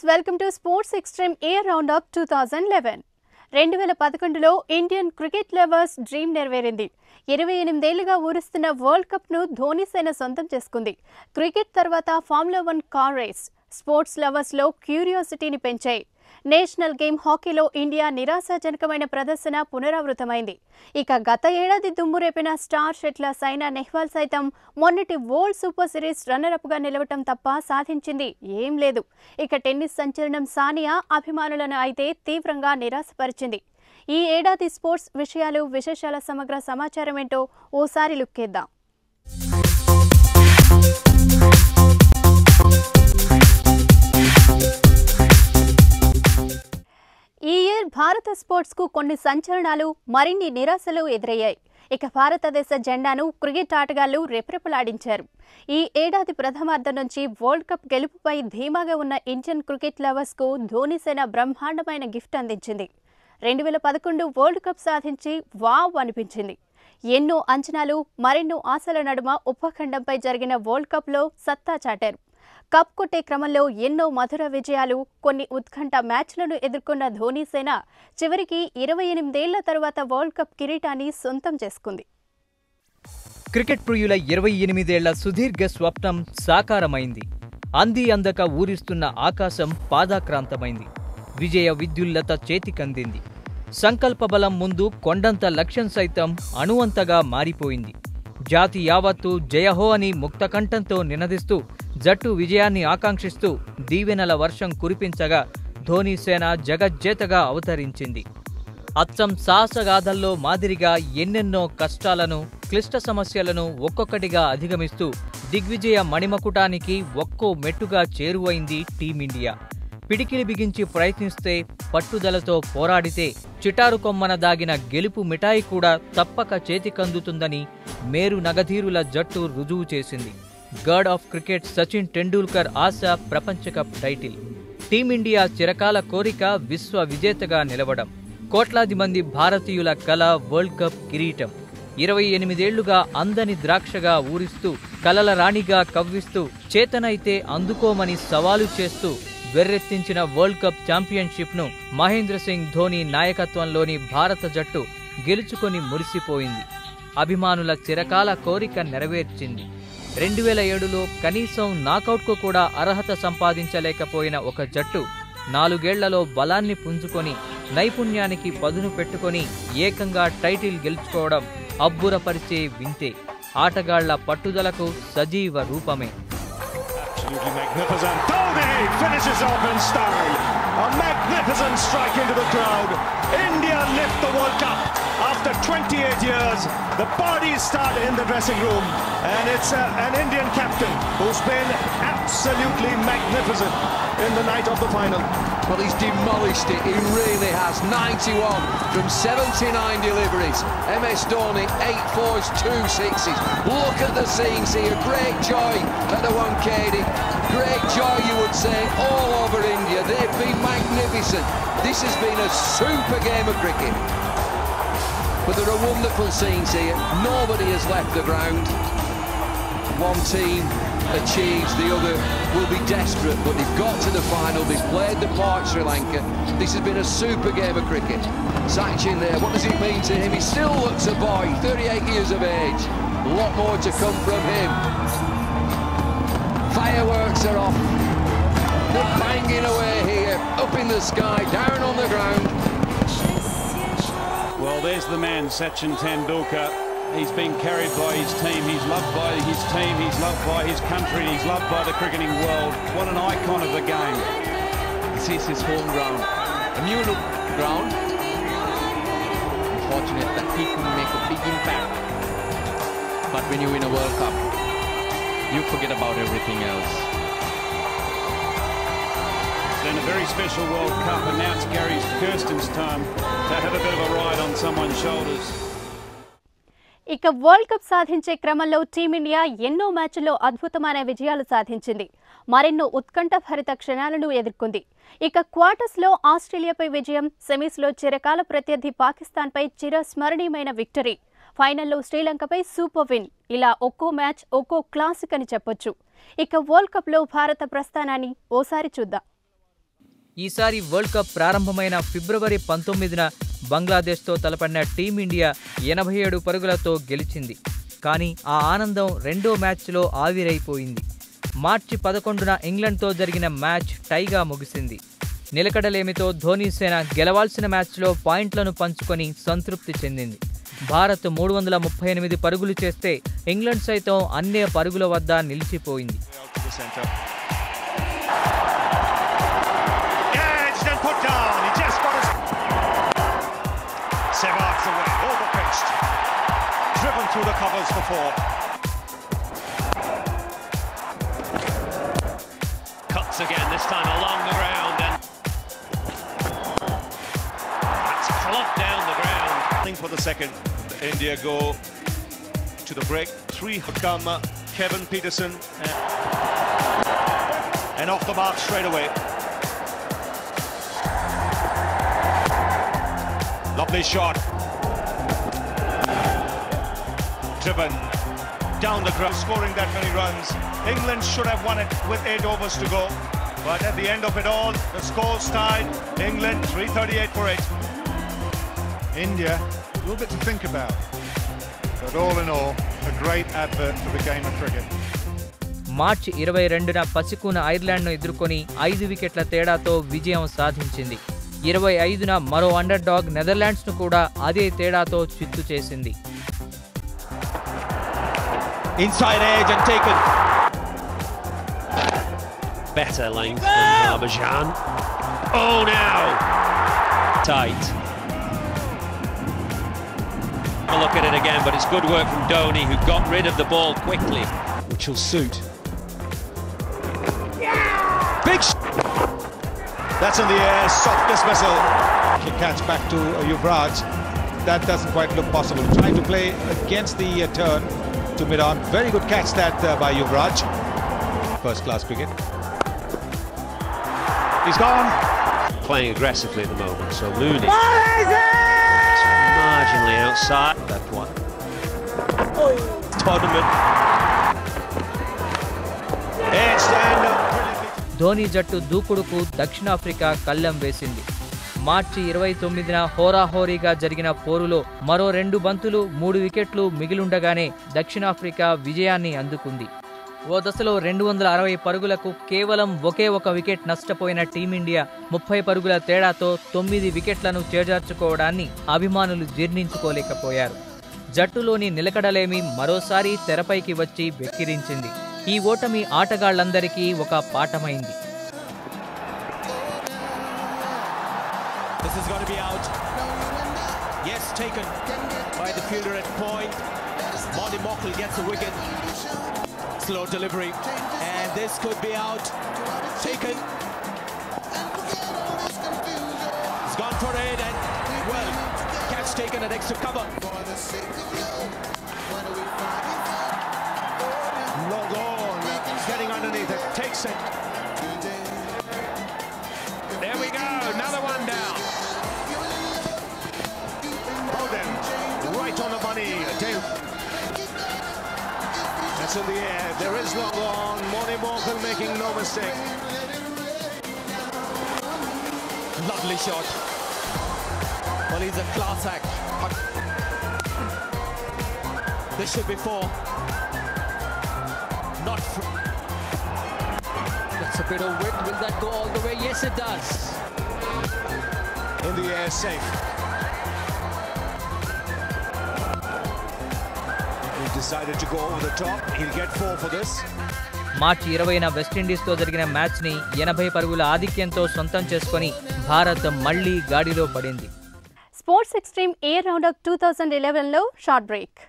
Welcome to sports extreme air round up 2011. 2011లో Indian cricket lovers dream నెరవేరింది. 28 ఏళ్లుగా ఊరుస్తున్న world కప్ను Dhoni సేన సొంతం చేసుకుంది. క్రికెట్ తర్వాత ఫార్ములా 1 కార్ రేస్ స్పోర్ట్స్ లవర్స్లో క్యూరియాసిటీని పెంచాయి. నేషనల్ గేమ్ హాకీలో ఇండియా నిరాశాజనకమైన ప్రదర్శన పునరావృతమైంది. ఇక గత ఏడాది దుమ్మురేపిన స్టార్ షట్లర్ సైనా నెహ్వాల్ సైతం మొన్నటి వరల్డ్ సూపర్ సిరీస్ రన్నరప్గా నిలవటం తప్ప సాధించింది ఏం లేదు. ఇక టెన్నిస్ సంచలనం సానియా అభిమానులను అయితే తీవ్రంగా నిరాశపరిచింది. ఈ ఏడాది స్పోర్ట్స్ విషయాలు విశేషాల సమగ్ర సమాచారం ఏంటో ఓసారి లుక్కేద్దాం. ఈ ఇయర్ భారత స్పోర్ట్స్ కు కొన్ని సంచలనాలు మరిన్ని నిరాశలు ఎదురయ్యాయి. ఇక భారతదేశ జెండాను క్రికెట్ ఆటగాళ్లు రెపరెపలాడించారు. ఈ ఏడాది ప్రథమార్థం నుంచి వరల్డ్ కప్ గెలుపుపై ధీమాగా ఉన్న ఇండియన్ క్రికెట్ లవర్స్ కు ధోనీ సేన బ్రహ్మాండమైన గిఫ్ట్ అందించింది. 2011 వరల్డ్ కప్ సాధించి వావ్ అనిపించింది. ఎన్నో అంచనాలు మరెన్నో ఆశల నడుమ ఉపఖండంపై జరిగిన వరల్డ్ కప్లో సత్తా చాటారు. కప్ కొట్టే క్రమంలో ఎన్నో మధుర విజయాలు, కొన్ని ఉత్కంఠ మ్యాచ్లను ఎదుర్కొన్న ధోనీ సేన చివరికి 28 ఏళ్ల తర్వాత వరల్డ్ కప్ కిరీటాన్ని సొంతం చేసుకుంది. క్రికెట్ ప్రియుల 28 ఏళ్ల సుదీర్ఘ స్వప్నం సాకారమైంది. అంది అందక ఊరిస్తున్న ఆకాశం పాదాక్రాంతమైంది. విజయ విద్యుల్లత చేతికందింది. సంకల్పబలం ముందు కొండంత లక్ష్యం సైతం అణువంతగా మారిపోయింది. జాతి యావత్తు జయహో అని ముక్తకంఠంతో నినదిస్తూ జట్టు విజయాన్ని ఆకాంక్షిస్తూ దీవెనల వర్షం కురిపించగా ధోనీ సేన జగజ్జేతగా అవతరించింది. అచ్చం సాహసగాథల్లో మాదిరిగా ఎన్నెన్నో కష్టాలను, క్లిష్ట సమస్యలను ఒక్కొక్కటిగా అధిగమిస్తూ దిగ్విజయ మణిమకుటానికి ఒక్కో మెట్టుగా చేరువైంది టీమిండియా. పిడికిలి బిగించి ప్రయత్నిస్తే, పట్టుదలతో పోరాడితే చిటారు కొమ్మన దాగిన గెలుపు మిఠాయి కూడా తప్పక చేతికందుతుందని మేరు నగధీరుల జట్టు రుజువు చేసింది. God of cricket Sachin Tendulkar ఆశ ప్రపంచ కప్ టైటిల్. టీమిండియా చిరకాల కోరిక విశ్వ విజేతగా నిలవడం. కోట్లాది మంది భారతీయుల కల వరల్డ్ కప్ కిరీటం. 28 ఏళ్లుగా అందని ద్రాక్షగా ఊరిస్తూ, కలల రాణిగా కవ్విస్తూ, చేతనైతే అందుకోమని సవాలు చేస్తూ వెర్రెత్తించిన వరల్డ్ కప్ ఛాంపియన్షిప్ను మహేంద్ర సింగ్ ధోనీ నాయకత్వంలోని భారత జట్టు గెలుచుకొని మురిసిపోయింది. అభిమానుల చిరకాల కోరిక నెరవేర్చింది. 2007లో కనీసం నాకౌట్కు కూడా అర్హత సంపాదించలేకపోయిన ఒక జట్టు 4 ఏళ్లలో బలాన్ని పుంజుకొని, నైపుణ్యానికి పదును పెట్టుకొని ఏకంగా టైటిల్ గెలుచుకోవడం అబ్బురపరిచే వింతే. ఆటగాళ్ల పట్టుదలకు సజీవ రూపమే. Magnificent. Dhoni finishes off in style. A magnificent strike into the crowd. India lift the World Cup after 28 years. The parties start in the dressing room, and it's an Indian captain who's been absolutely magnificent in the night of the final. Well, he's demolished it. He really has. 91 from 79 deliveries. MS Dhoni, 8 fours, 2 sixes. Look at the scenes here. Great joy at the Wankhede. Great joy, you would say, all over India. They've been magnificent. This has been a super game of cricket. But there are wonderful scenes here. Nobody has left the ground. One team achieves, the other will be desperate, but they've got to the final. They've played the part, Sri Lanka. This has been a super game of cricket. Sachin there, what does it mean to him? He still looks a boy, 38 years of age. A lot more to come from him. Fireworks are off. They're banging away here, up in the sky, down on the ground. Well, there's the man, Sachin Tendulkar. He's been carried by his team. He's loved by his team. He's loved by his country. He's loved by the cricketing world. What an icon of the game. This is his home ground. A new ground. Unfortunate that he couldn't make a big impact. But when you win a World Cup, you forget about everything else. It's been a very special World Cup, and now it's Gary Kirsten's time to have a bit of a ride on someone's shoulders. ఇక world cup సాధించే క్రమంలో team India ఎన్నో మ్యాచ్ల్లో అద్భుతమైన విజయాలు సాధించింది. మరెన్నో ఉత్కంఠభరిత క్షణాలను ఎదుర్కొంది. ఇక క్వార్టర్స్లో ఆస్ట్రేలియాపై విజయం, సెమీస్లో చిరకాల ప్రత్యర్థి పాకిస్తాన్పై చిరస్మరణీయమైన విక్టరీ, ఫైనల్లో శ్రీలంకపై సూపర్ విన్. ఇలా ఒక్కో మ్యాచ్ ఒక్కో క్లాసిక్ అని చెప్పొచ్చు. ఇక వరల్డ్ కప్లో భారత ప్రస్థానాన్ని ఓసారి చూద్దాం. ఈసారి వరల్డ్ కప్ ప్రారంభమైన ఫిబ్రవరి 19న బంగ్లాదేశ్తో తలపడిన టీమిండియా 87 పరుగులతో గెలిచింది. కానీ ఆ ఆనందం రెండో మ్యాచ్లో ఆవిరైపోయింది. మార్చి 11న ఇంగ్లండ్తో జరిగిన మ్యాచ్ టైగా ముగిసింది. నిలకడలేమితో ధోనీసేన గెలవాల్సిన మ్యాచ్లో పాయింట్లను పంచుకొని సంతృప్తి చెందింది. భారత్ 338 పరుగులు చేస్తే ఇంగ్లండ్ సైతం అన్నే పరుగుల వద్ద నిలిచిపోయింది. Again, this time along the ground, and that's clubbed down the ground. For the second, India go to the break. 3 come Kevin Peterson, and off the mark straight away. Lovely shot. Driven down the ground, scoring that many runs. England should have won it with 8 overs to go, but at the end of it all, the score's tied. England 338 for 8. India, a little bit to think about, but all in all, a great advert for the game of cricket. మార్చి 22న పసికూన ఐర్లాండ్ను ఎదుర్కొని 5 వికెట్ల తేడాతో విజయం సాధించింది. 25న మరో under dog నెదర్లాండ్స్ను కూడా అదే తేడాతో చిత్తు చేసింది. Inside edge and taken. Better length than Harbhajan. Oh, now! Tight. I'll look at it again, but it's good work from Dhoni, who got rid of the ball quickly, which will suit. Big That's in the air, soft dismissal. Catch back to Yuvraj. That doesn't quite look possible. Trying to play against the turn to mid-on. Very good catch that by Yuvraj. First class cricket. He's gone. Playing aggressively at the moment, so Looney marginally outside that one. Todman. Edged and Dhoni జట్టు దూకుడుకు దక్షిణాఫ్రికా కళ్లెం వేసింది. మార్చి 29న హోరాహోరీగా జరిగిన పోరులో మరో 2 బంతులు 3 వికెట్లు మిగిలుండగానే దక్షిణాఫ్రికా విజయాన్ని అందుకుంది. ఓ దశలో 260 పరుగులకు కేవలం ఒకే ఒక వికెట్ నష్టపోయిన టీమిండియా 30 పరుగుల తేడాతో 9 వికెట్లను చేజార్చుకోవడాన్ని అభిమానులు జీర్ణించుకోలేకపోయారు. జట్టులోని నిలకడలేమి మరోసారి తెరపైకి వచ్చి వెక్కిరించింది. ఈ ఓటమి ఆటగాళ్లందరికీ ఒక పాఠమైంది. This is going to be out. Yes, taken by the fielder at point. Modi Mokhl gets a wicket. Slow delivery, and this could be out. Taken. He's gone for it, and well, catch taken at extra cover. long on, getting underneath it, takes it. There we go, another one down. Bowden, right on the money. That's in the air, there is long on, Modi Mokhl making no mistake. Lovely shot. Well, he's a class act. This should be 4. Not that's a bit of wind. Will that go all the way? Yes, it does. In the air, safe. He decided to go over the top. He'll get 4 for this. మార్చి 20న వెస్టిండీస్తో జరిగిన మ్యాచ్ని 80 పరుగుల ఆధిక్యంతో సొంతం చేసుకొని భారత్ మళ్లీ గాడిలో పడింది. Sports extreme ఏ round up 2011లో short break.